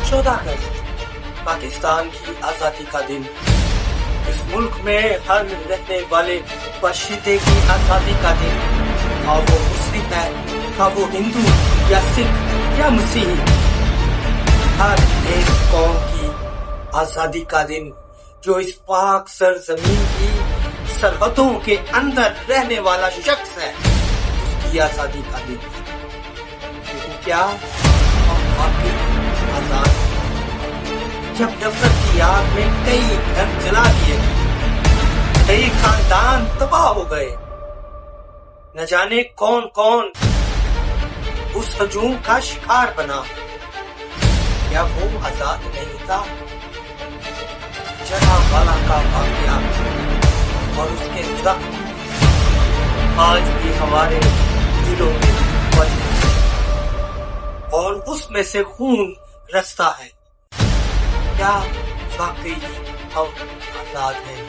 14 अगस्त पाकिस्तान की आजादी का दिन। इस मुल्क में हर रहने वाले बशिंदे की आजादी का दिन, और वो मुस्लिम है, का वो हिंदू या सिख या मसीही, हर एक कौम की आजादी का दिन, जो इस पाक सरजमीन की सरहदों के अंदर रहने वाला शख्स है, उसकी आजादी का दिन। लेकिन क्या हम वाकई आजाद हैं? जब नफरत की आग में कई घर जला दिए गए, कई खानदान तबाह हो गए, न जाने कौन कौन उस हजूम का शिकार बना, क्या वो आजाद नहीं था? जलियांवाला का वाकया और उसके जख्म आज भी हमारे दिलों में बचे और उसमें से खून रसता है। क्या वाकई हम आजाद हैं?